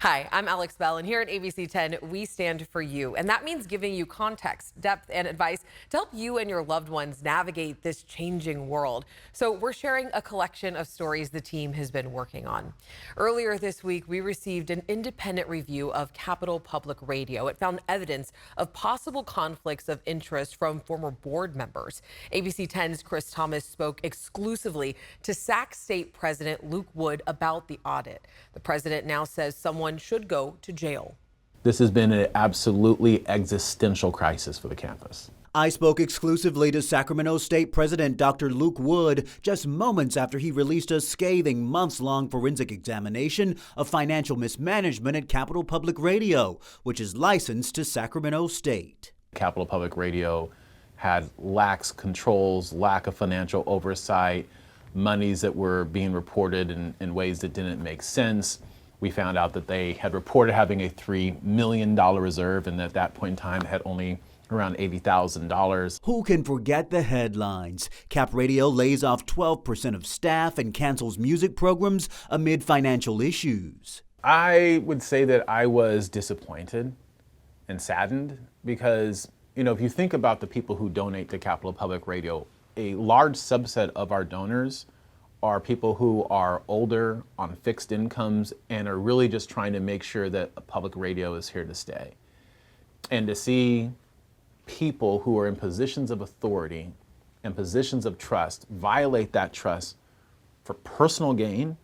Hi, I'm Alex Bell, and here at ABC10, we stand for you. And that means giving you context, depth, and advice to help you and your loved ones navigate this changing world. So we're sharing a collection of stories the team has been working on. Earlier this week, we received an independent review of Capitol Public Radio. It found evidence of possible conflicts of interest from former board members. ABC10's Chris Thomas spoke exclusively to Sac State President Luke Wood about the audit. The president now says someone should go to jail. This has been an absolutely existential crisis for the campus. I spoke exclusively to Sacramento State President Dr. Luke Wood just moments after he released a scathing months-long forensic examination of financial mismanagement at Capitol Public Radio, which is licensed to Sacramento State. Capitol Public Radio had lax controls, lack of financial oversight, monies that were being reported in ways that didn't make sense. We found out that they had reported having a $3 million reserve, and at that point in time had only around $80,000. Who can forget the headlines? CapRadio lays off 12% of staff and cancels music programs amid financial issues. I would say that I was disappointed and saddened because, if you think about the people who donate to Capitol Public Radio, a large subset of our donors are people who are older, on fixed incomes, and are really just trying to make sure that public radio is here to stay. And to see people who are in positions of authority and positions of trust violate that trust for personal gain,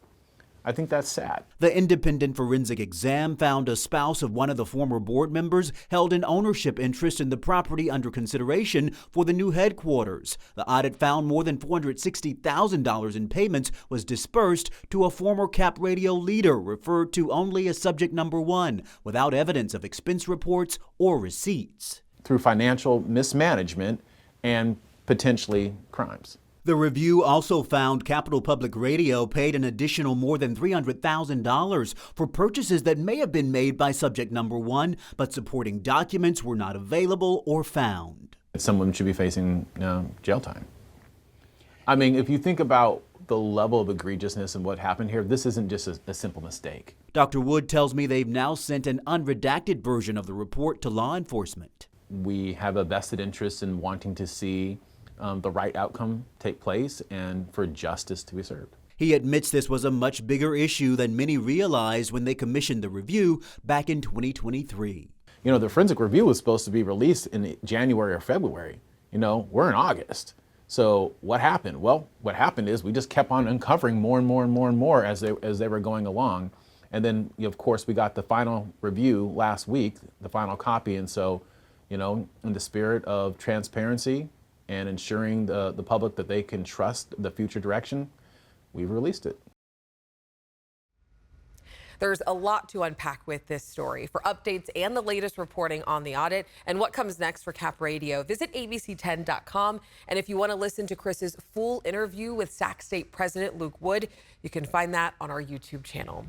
I think that's sad. The independent forensic exam found a spouse of one of the former board members held an ownership interest in the property under consideration for the new headquarters. The audit found more than $460,000 in payments was dispersed to a former CapRadio leader referred to only as subject number 1, without evidence of expense reports or receipts. Through financial mismanagement and potentially crimes. The review also found Capitol Public Radio paid an additional more than $300,000 for purchases that may have been made by subject number 1, but supporting documents were not available or found. Someone should be facing jail time. I mean, if you think about the level of egregiousness and what happened here, this isn't just a simple mistake. Dr. Wood tells me they've now sent an unredacted version of the report to law enforcement. We have a vested interest in wanting to see the right outcome take place and for justice to be served. He admits this was a much bigger issue than many realized when they commissioned the review back in 2023. The forensic review was supposed to be released in January or February. We're in August. So what happened? Well, what happened is we just kept on uncovering more and more and more and more as they were going along. And then, of course, we got the final review last week, the final copy. And so, in the spirit of transparency and ensuring the public that they can trust the future direction, we've released it. There's a lot to unpack with this story. For updates and the latest reporting on the audit and what comes next for CapRadio, visit ABC10.com. And if you want to listen to Chris's full interview with Sac State President Luke Wood, you can find that on our YouTube channel.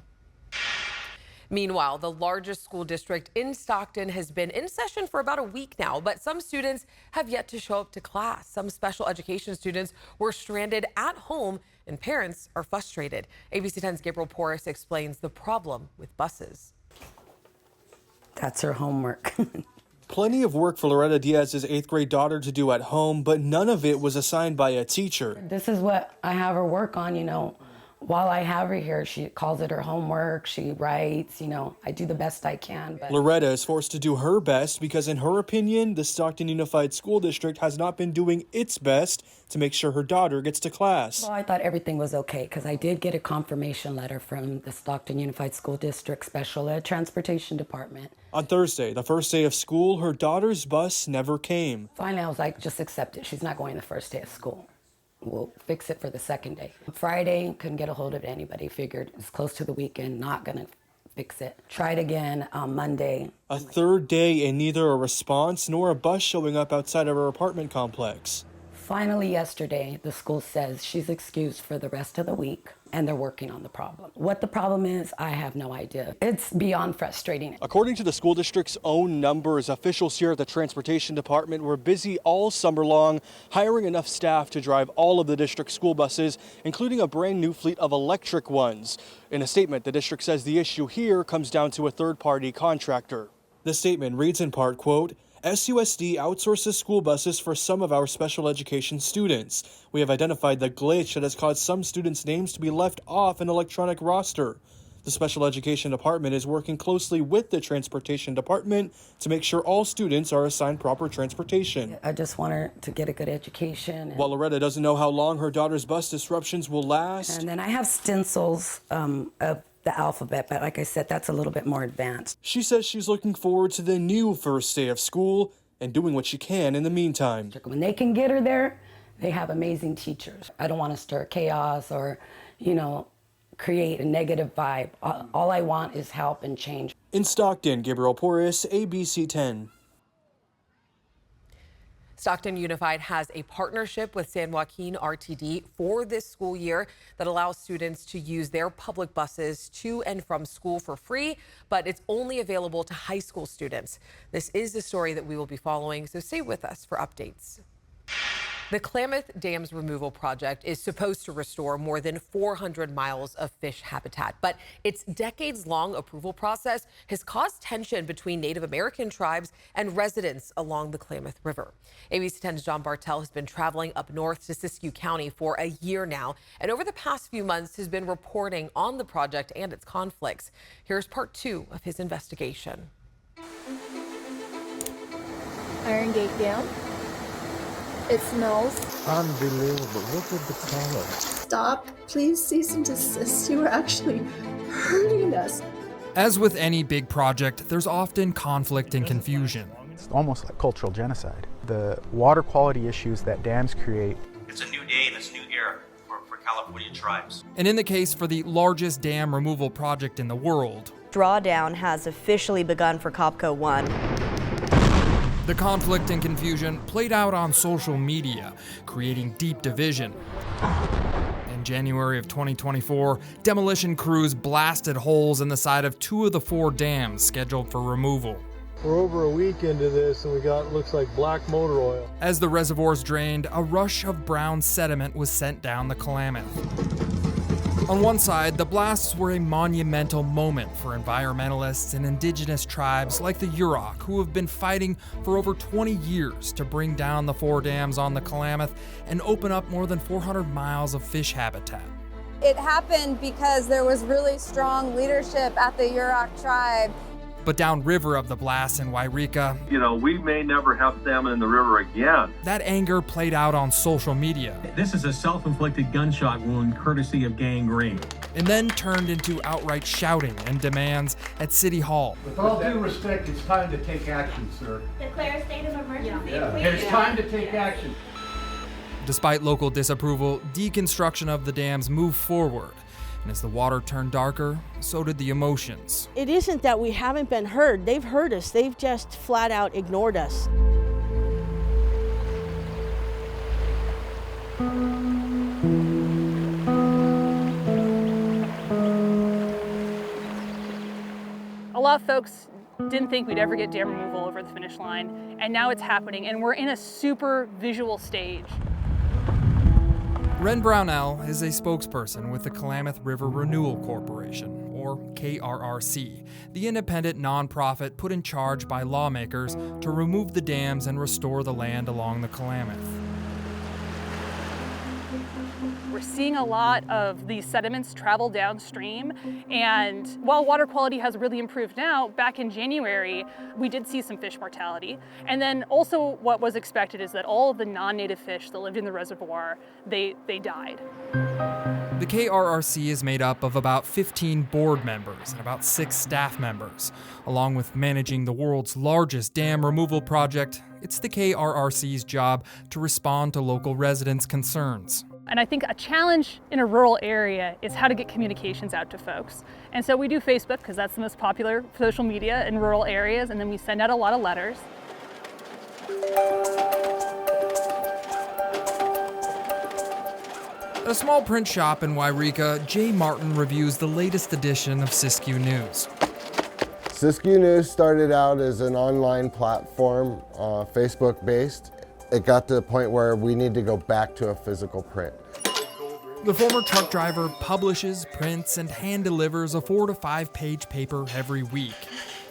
Meanwhile, the largest school district in Stockton has been in session for about a week now, but some students have yet to show up to class. Some special education students were stranded at home, and parents are frustrated. ABC10's Gabriel Porras explains the problem with buses. That's her homework. Plenty of work for Loretta Diaz's 8th grade daughter to do at home, but none of it was assigned by a teacher. This is what I have her work on, While I have her here, she calls it her homework, she writes, I do the best I can. But Loretta is forced to do her best because, in her opinion, the Stockton Unified School District has not been doing its best to make sure her daughter gets to class. Well, I thought everything was okay because I did get a confirmation letter from the Stockton Unified School District Special Ed Transportation Department. On Thursday, the first day of school, her daughter's bus never came. Finally, I was like, just accept it. She's not going the first day of school. We'll fix it for the second day. Friday, couldn't get a hold of anybody. Figured it's close to the weekend, not gonna fix it. Tried again on Monday. A third day and neither a response nor a bus showing up outside of her apartment complex. Finally, yesterday, the school says she's excused for the rest of the week, and they're working on the problem. What the problem is, I have no idea. It's beyond frustrating. According to the school district's own numbers, officials here at the transportation department were busy all summer long, hiring enough staff to drive all of the district school buses, including a brand new fleet of electric ones. In a statement, the district says the issue here comes down to a third-party contractor. The statement reads in part, quote, SUSD outsources school buses for some of our special education students. We have identified the glitch that has caused some students' names to be left off an electronic roster. The special education department is working closely with the transportation department to make sure all students are assigned proper transportation. I just want her to get a good education. While Loretta doesn't know how long her daughter's bus disruptions will last. And then I have stencils of the alphabet, but like I said, that's a little bit more advanced. She says she's looking forward to the new first day of school and doing what she can in the meantime. When they can get her there, they have amazing teachers. I don't want to stir chaos or, create a negative vibe. All I want is help and change. In Stockton, Gabriel Porras, ABC10. Stockton Unified has a partnership with San Joaquin RTD for this school year that allows students to use their public buses to and from school for free, but it's only available to high school students. This is the story that we will be following, so stay with us for updates. The Klamath Dam's Removal project is supposed to restore more than 400 miles of fish habitat, but its decades-long approval process has caused tension between Native American tribes and residents along the Klamath River. ABC10's John Bartel has been traveling up north to Siskiyou County for a year now, and over the past few months has been reporting on the project and its conflicts. Here's part 2 of his investigation. Iron Gate Dam. It smells. Unbelievable. Look at the color. Stop. Please cease and desist. You are actually hurting us. As with any big project, there's often conflict and confusion. It's almost like cultural genocide. The water quality issues that dams create. It's a new day and it's a new era for California tribes. And in the case for the largest dam removal project in the world, drawdown has officially begun for COPCO 1. The conflict and confusion played out on social media, creating deep division. In January of 2024, demolition crews blasted holes in the side of 2 of the 4 dams scheduled for removal. We're over a week into this and we got, looks like black motor oil. As the reservoirs drained, a rush of brown sediment was sent down the Klamath. On one side, the blasts were a monumental moment for environmentalists and indigenous tribes like the Yurok, who have been fighting for over 20 years to bring down the 4 dams on the Klamath and open up more than 400 miles of fish habitat. It happened because there was really strong leadership at the Yurok tribe. But downriver of the blasts in Wairika, we may never have salmon in the river again. That anger played out on social media. This is a self-inflicted gunshot wound courtesy of gangrene. And then turned into outright shouting and demands at City Hall. With all due respect, it's time to take action, sir. Declare a state of emergency. It's time to take action. Despite local disapproval, deconstruction of the dams moved forward. And as the water turned darker, so did the emotions. It isn't that we haven't been heard. They've heard us. They've just flat out ignored us. A lot of folks didn't think we'd ever get dam removal over the finish line, and now it's happening, and we're in a super visual stage. Ren Brownell is a spokesperson with the Klamath River Renewal Corporation, or KRRC, the independent nonprofit put in charge by lawmakers to remove the dams and restore the land along the Klamath. We're seeing a lot of these sediments travel downstream, and while water quality has really improved now, back in January, we did see some fish mortality. And then also what was expected is that all of the non-native fish that lived in the reservoir, they died. The KRRC is made up of about 15 board members and about 6 staff members. Along with managing the world's largest dam removal project, it's the KRRC's job to respond to local residents' concerns. And I think a challenge in a rural area is how to get communications out to folks. And so we do Facebook, because that's the most popular social media in rural areas, and then we send out a lot of letters. At a small print shop in Wairika, Jay Martin reviews the latest edition of Siskiyou News. Siskiyou News started out as an online platform, Facebook-based. It got to the point where we need to go back to a physical print. The former truck driver publishes, prints, and hand-delivers a 4 to 5 page paper every week.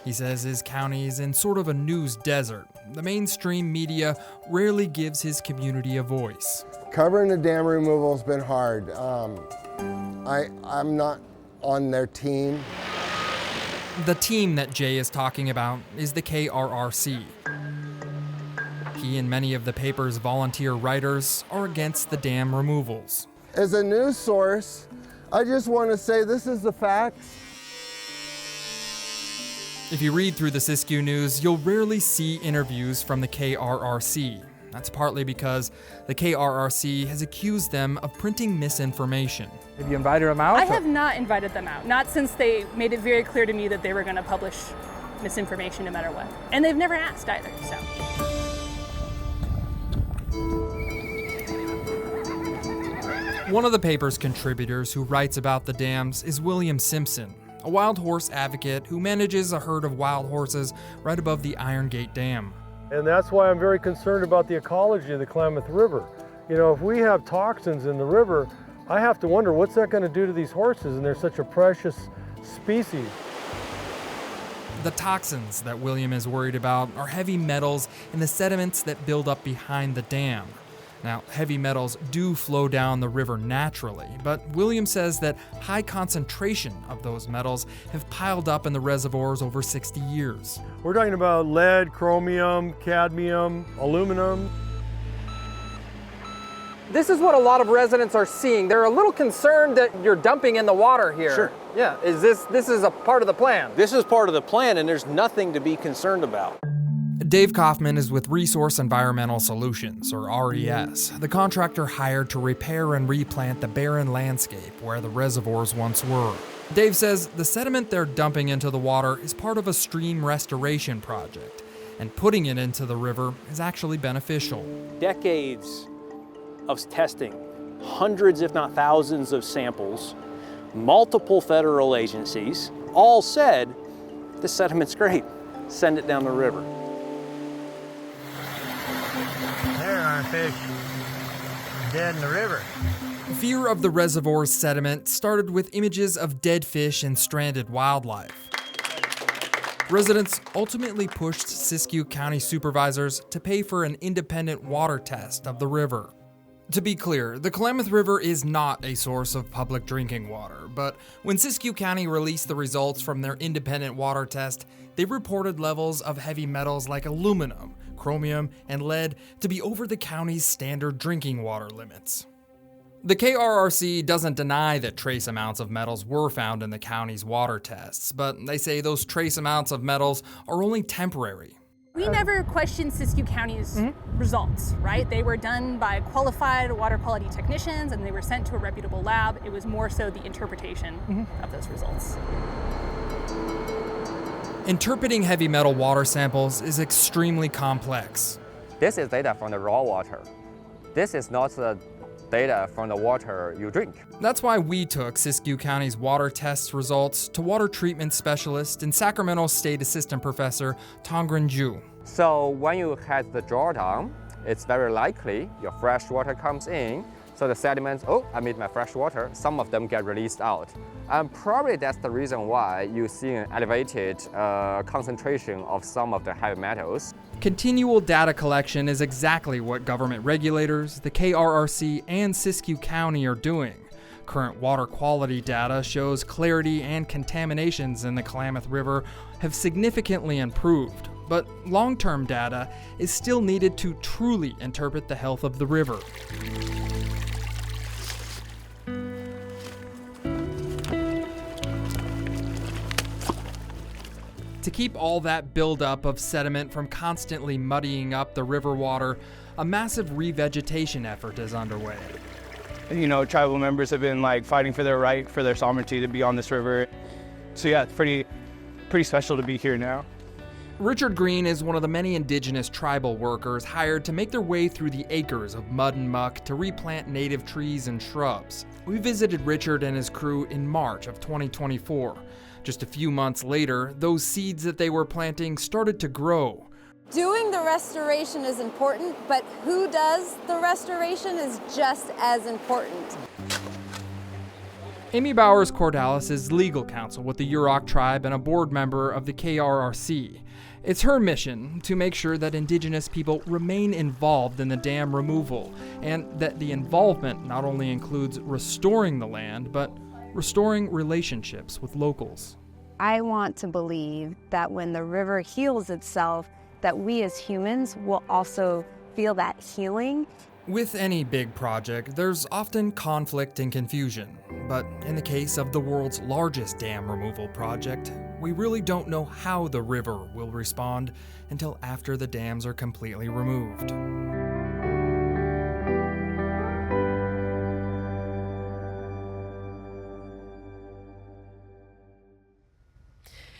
He says his county is in sort of a news desert. The mainstream media rarely gives his community a voice. Covering the dam removal has been hard. I'm not on their team. The team that Jay is talking about is the KRRC. He and many of the paper's volunteer writers are against the dam removals. As a news source, I just want to say this is the facts. If you read through the Siskiyou News, you'll rarely see interviews from the KRRC. That's partly because the KRRC has accused them of printing misinformation. Have you invited them out? I have not invited them out, not since they made it very clear to me that they were going to publish misinformation no matter what. And they've never asked either, so. One of the paper's contributors who writes about the dams is William Simpson, a wild horse advocate who manages a herd of wild horses right above the Iron Gate Dam. And that's why I'm very concerned about the ecology of the Klamath River. You know, if we have toxins in the river, I have to wonder what's that going to do to these horses, and they're such a precious species. The toxins that William is worried about are heavy metals in the sediments that build up behind the dam. Now, heavy metals do flow down the river naturally, but William says that high concentration of those metals have piled up in the reservoirs over 60 years. We're talking about lead, chromium, cadmium, aluminum. This is what a lot of residents are seeing. They're a little concerned that you're dumping in the water here. Sure. Yeah, this is a part of the plan? This is part of the plan, and there's nothing to be concerned about. Dave Kaufman is with Resource Environmental Solutions, or RES, the contractor hired to repair and replant the barren landscape where the reservoirs once were. Dave says the sediment they're dumping into the water is part of a stream restoration project, and putting it into the river is actually beneficial. Decades of testing, hundreds if not thousands of samples, multiple federal agencies, all said, this sediment's great, send it down the river. There are fish dead in the river. Fear of the reservoir's sediment started with images of dead fish and stranded wildlife. Residents ultimately pushed Siskiyou County supervisors to pay for an independent water test of the river. To be clear, the Klamath River is not a source of public drinking water, but when Siskiyou County released the results from their independent water test, they reported levels of heavy metals like aluminum, chromium, and lead to be over the county's standard drinking water limits. The KRRC doesn't deny that trace amounts of metals were found in the county's water tests, but they say those trace amounts of metals are only temporary. We never questioned Siskiyou County's results, right? They were done by qualified water quality technicians and they were sent to a reputable lab. It was more so the interpretation of those results. Interpreting heavy metal water samples is extremely complex. This is data from the raw water. This is not the data from the water you drink. That's why we took Siskiyou County's water test results to water treatment specialist and Sacramento State Assistant Professor Tongren Ju. So when you had the drawdown, it's very likely your fresh water comes in. So the sediments, I made my fresh water, some of them get released out. And probably that's the reason why you see an elevated concentration of some of the heavy metals. Continual data collection is exactly what government regulators, the KRRC, and Siskiyou County are doing. Current water quality data shows clarity and contaminations in the Klamath River have significantly improved, but long-term data is still needed to truly interpret the health of the river. To keep all that buildup of sediment from constantly muddying up the river water, a massive revegetation effort is underway. You know, tribal members have been fighting for their right, for their sovereignty to be on this river. So yeah, it's pretty special to be here now. Richard Green is one of the many indigenous tribal workers hired to make their way through the acres of mud and muck to replant native trees and shrubs. We visited Richard and his crew in March of 2024. Just a few months later, those seeds that they were planting started to grow. Doing the restoration is important, but who does the restoration is just as important. Amy Bowers-Cordalis is legal counsel with the Yurok tribe and a board member of the KRRC. It's her mission to make sure that indigenous people remain involved in the dam removal, and that the involvement not only includes restoring the land, but restoring relationships with locals. I want to believe that when the river heals itself, that we as humans will also feel that healing. With any big project, there's often conflict and confusion. But in the case of the world's largest dam removal project, we really don't know how the river will respond until after the dams are completely removed.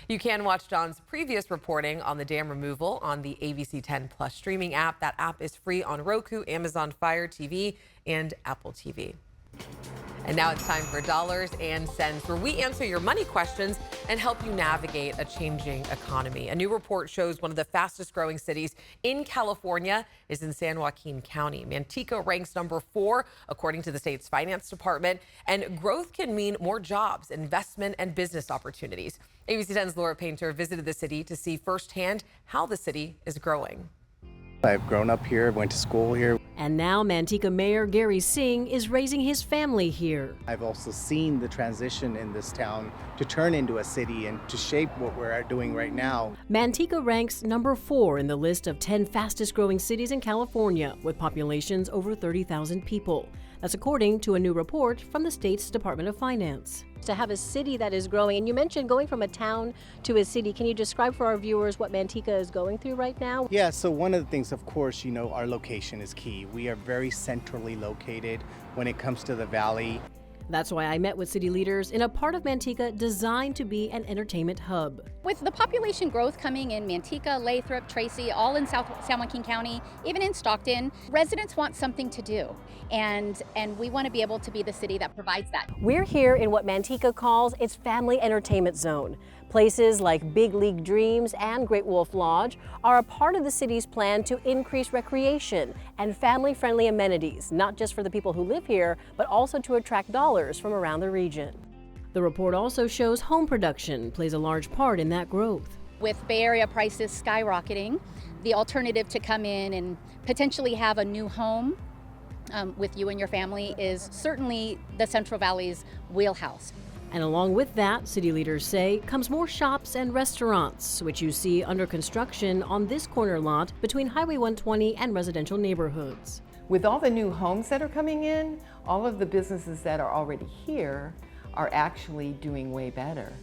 You can watch John's previous reporting on the dam removal on the ABC10 Plus streaming app. That app is free on Roku, Amazon Fire TV, and Apple TV. And now it's time for Dollars and Cents, where we answer your money questions and help you navigate a changing economy. A new report shows one of the fastest growing cities in California is in San Joaquin County. Manteca ranks number 4, according to the state's finance department. And growth can mean more jobs, investment, and business opportunities. ABC 10's Laura Painter visited the city to see firsthand how the city is growing. I've grown up here, went to school here. And now Manteca Mayor Gary Singh is raising his family here. I've also seen the transition in this town to turn into a city and to shape what we're doing right now. Manteca ranks number 4 in the list of 10 fastest growing cities in California, with populations over 30,000 people. That's according to a new report from the state's Department of Finance. To have a city that is growing, and you mentioned going from a town to a city. Can you describe for our viewers what Manteca is going through right now? Yeah, so one of the things, of course, our location is key. We are very centrally located when it comes to the valley. That's why I met with city leaders in a part of Manteca designed to be an entertainment hub. With the population growth coming in Manteca, Lathrop, Tracy, all in San Joaquin County, even in Stockton, residents want something to do. And we want to be able to be the city that provides that. We're here in what Manteca calls its family entertainment zone. Places like Big League Dreams and Great Wolf Lodge are a part of the city's plan to increase recreation and family-friendly amenities, not just for the people who live here, but also to attract dollars from around the region. The report also shows home production plays a large part in that growth. With Bay Area prices skyrocketing, the alternative to come in and potentially have a new home with you and your family is certainly the Central Valley's wheelhouse. And along with that, city leaders say, comes more shops and restaurants, which you see under construction on this corner lot between Highway 120 and residential neighborhoods. With all the new homes that are coming in, all of the businesses that are already here are actually doing way better.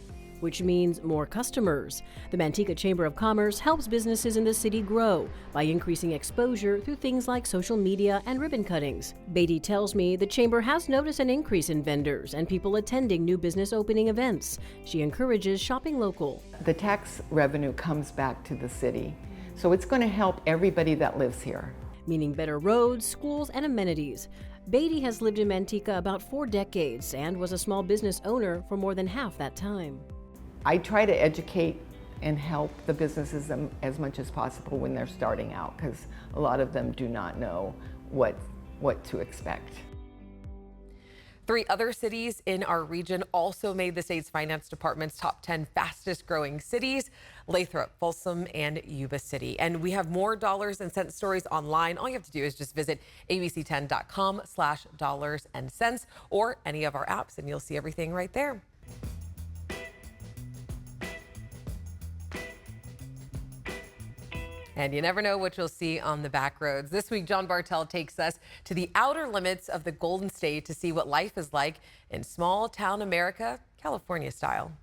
Which means more customers. The Manteca Chamber of Commerce helps businesses in the city grow by increasing exposure through things like social media and ribbon cuttings. Beatty tells me the chamber has noticed an increase in vendors and people attending new business opening events. She encourages shopping local. The tax revenue comes back to the city, so it's going to help everybody that lives here. Meaning better roads, schools, and amenities. Beatty has lived in Manteca about 4 decades and was a small business owner for more than half that time. I try to educate and help the businesses as much as possible when they're starting out, because a lot of them do not know what to expect. 3 other cities in our region also made the state's finance department's top 10 fastest growing cities: Lathrop, Folsom, and Yuba City. And we have more dollars and cents stories online. All you have to do is just visit abc10.com/dollars and cents or any of our apps, and you'll see everything right there. And you never know what you'll see on the back roads. This week, John Bartel takes us to the outer limits of the Golden State to see what life is like in small town America, California style.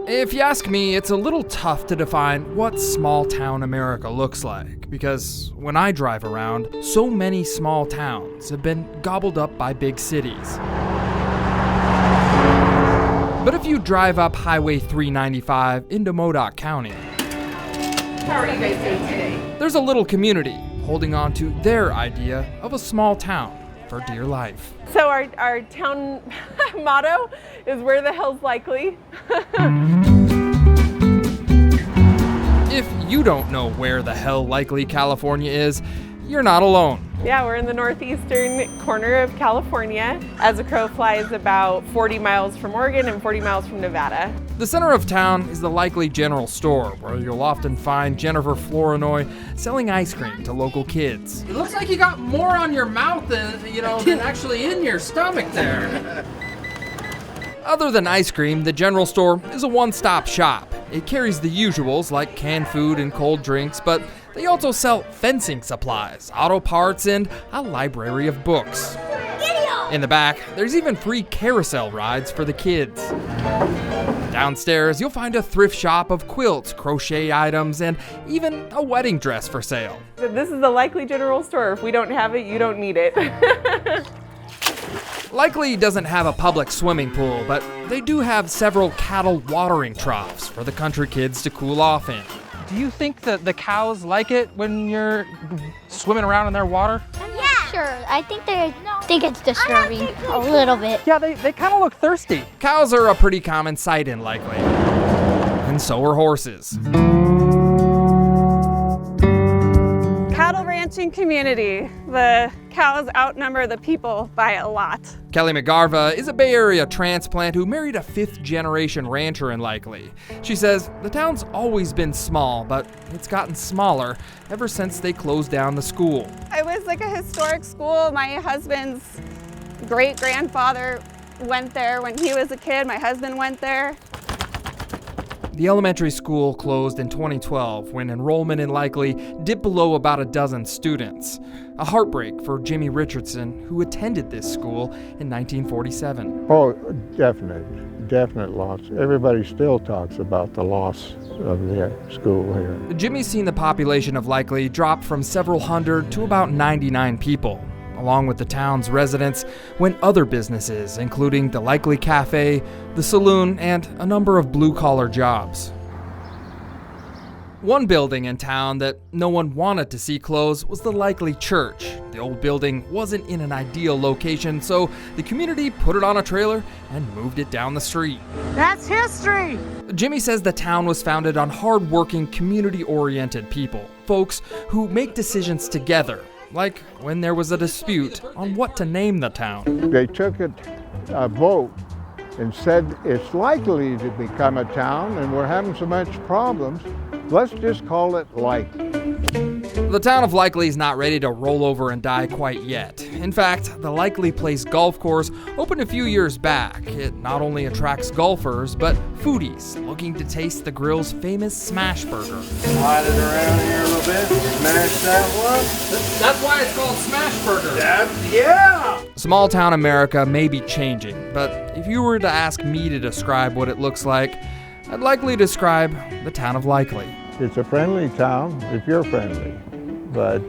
If you ask me, it's a little tough to define what small town America looks like, because when I drive around, so many small towns have been gobbled up by big cities. But if you you drive up Highway 395 into Modoc County, How are you guys doing today? there's a little community holding on to their idea of a small town for dear life. So our town motto is "Where the hell's likely?" If you don't know where the hell likely California is, you're not alone. Yeah, we're in the northeastern corner of California. As a crow flies, about 40 miles from Oregon and 40 miles from Nevada. The center of town is the Likely General Store, where you'll often find Jennifer Flournoy selling ice cream to local kids. It looks like you got more on your mouth than actually in your stomach there. Other than ice cream, the general store is a one-stop shop. It carries the usuals like canned food and cold drinks, but they also sell fencing supplies, auto parts, and a library of books. In the back, there's even free carousel rides for the kids. Downstairs, you'll find a thrift shop of quilts, crochet items, and even a wedding dress for sale. This is the Likely General Store. If we don't have it, you don't need it. Likely doesn't have a public swimming pool, but they do have several cattle watering troughs for the country kids to cool off in. Do you think that the cows like it when you're swimming around in their water? Yeah. Sure, I think they think it's disturbing a little bit. Yeah, they kind of look thirsty. Cows are a pretty common sight in Likely, and so are horses. Cattle ranching community. The cows outnumber the people by a lot. Kelly McGarva is a Bay Area transplant who married a fifth-generation rancher in Likely. She says the town's always been small, but it's gotten smaller ever since they closed down the school. It was like a historic school. My husband's great-grandfather went there when he was a kid. My husband went there. The elementary school closed in 2012 when enrollment in Likely dipped below about a dozen students. A heartbreak for Jimmy Richardson, who attended this school in 1947. Oh, definite loss. Everybody still talks about the loss of the school here. Jimmy's seen the population of Likely drop from several hundred to about 99 people. Along with the town's residents went other businesses, including the Likely Cafe, the saloon, and a number of blue-collar jobs. One building in town that no one wanted to see close was the Likely Church. The old building wasn't in an ideal location, so the community put it on a trailer and moved it down the street. That's history! Jimmy says the town was founded on hard-working, community-oriented people, folks who make decisions together, like when there was a dispute on what to name the town. They took a vote and said it's likely to become a town and we're having so much problems, let's just call it Likely. The town of Likely is not ready to roll over and die quite yet. In fact, the Likely Place Golf Course opened a few years back. It not only attracts golfers, but foodies looking to taste the grill's famous smash burger. Slide it around here a little bit, smash that one. That's why it's called Smash Burger. Yeah! Small town America may be changing, but if you were to ask me to describe what it looks like, I'd likely describe the town of Likely. It's a friendly town if you're friendly. But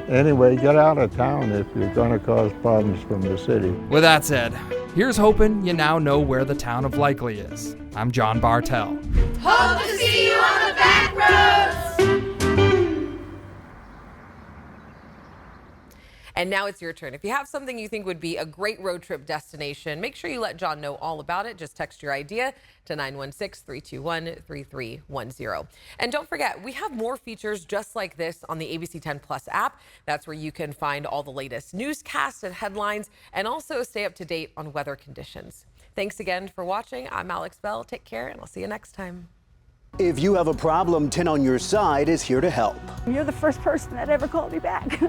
anyway, get out of town if you're going to cause problems from the city. With that said, here's hoping you now know where the town of Likely is. I'm John Bartell. Hope to see you on the back roads! And now it's your turn. If you have something you think would be a great road trip destination, make sure you let John know all about it. Just text your idea to 916-321-3310. And don't forget, we have more features just like this on the ABC10 Plus app. That's where you can find all the latest newscasts and headlines and also stay up to date on weather conditions. Thanks again for watching. I'm Alex Bell. Take care, and I'll see you next time. If you have a problem, 10 on Your Side is here to help. You're the first person that ever called me back.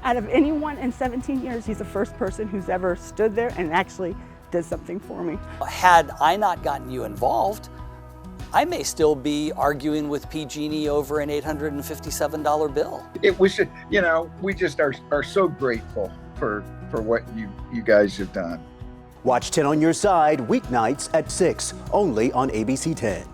Out of anyone in 17 years, he's the first person who's ever stood there and actually did something for me. Had I not gotten you involved, I may still be arguing with PG&E over an $857 bill. It was, we just are so grateful for what you guys have done. Watch 10 on Your Side weeknights at 6, only on ABC 10.